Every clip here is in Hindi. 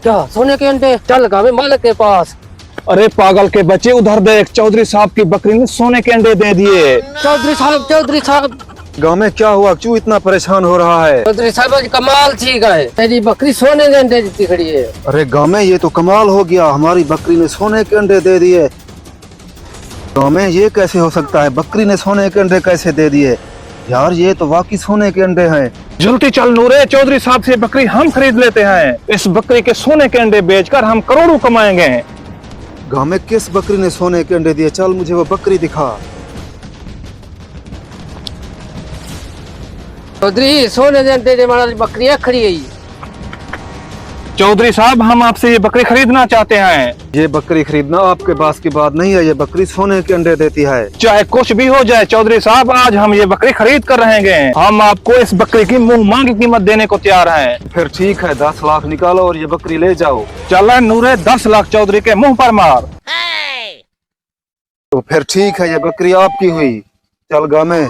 क्या सोने के अंडे? चल गावे मालिक के पास। अरे पागल के बच्चे, उधर देख, चौधरी साहब की बकरी ने सोने के अंडे दे दिए। चौधरी साहब गांव में क्या हुआ, क्यों इतना परेशान हो रहा है? चौधरी साहब आज कमाल ठीक है, तेरी बकरी सोने के अंडे देती खड़ी है। अरे गांव में ये तो कमाल हो गया, हमारी बकरी ने सोने के अंडे दे दिए। गांव में ये कैसे हो सकता है, बकरी ने सोने के अंडे कैसे दे दिए? यार ये तो वाकई सोने के अंडे हैं। जल्दी चल नूरे, चौधरी साहब से बकरी हम खरीद लेते हैं। इस बकरी के सोने के अंडे बेचकर हम करोड़ों कमाएंगे। गांव में किस बकरी ने सोने के अंडे दिए? चल मुझे वो बकरी दिखा। चौधरी सोने के अंडे वाली बकरी खड़ी है। चौधरी साहब, हम आपसे ये बकरी खरीदना चाहते हैं। ये बकरी खरीदना आपके पास की बात नहीं है, ये बकरी सोने के अंडे देती है। चाहे कुछ भी हो जाए चौधरी साहब, आज हम ये बकरी खरीद कर रहेंगे। हम आपको इस बकरी की मुंह मांगी कीमत देने को तैयार हैं। फिर ठीक है, 10 लाख निकालो और ये बकरी ले जाओ। चल नूरे, 10 लाख चौधरी के मुंह पर मार। तो फिर ठीक है, ये बकरी आपकी हुई। चल गांव में।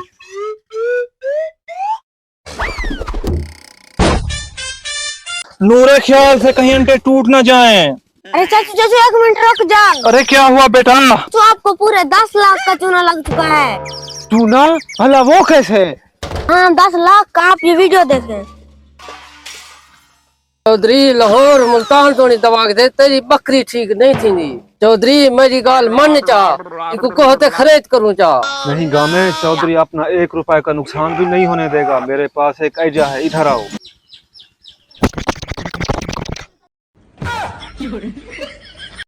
नूरे, ख्याल से कहीं अंडे टूट न जाएं। अरे चाचू चाचू 1 मिनट रुक जा। अरे क्या हुआ बेटा? तो आपको पूरे 10 लाख का चूना लग चुका है। चूना? भला वो कैसे? हाँ 10 लाख का, आप ये वीडियो देखें। चौधरी लाहौर मुल्तान तो नहीं दबा के दे, तेरी बकरी ठीक नहीं थी। चौधरी मेरी गाल मन चाह, इको कहते खरीद करूं चाह। नहीं गांव में, चौधरी अपना 1 रुपए का नुकसान भी नहीं होने देगा। मेरे पास एक आइडिया है, इधर आओ।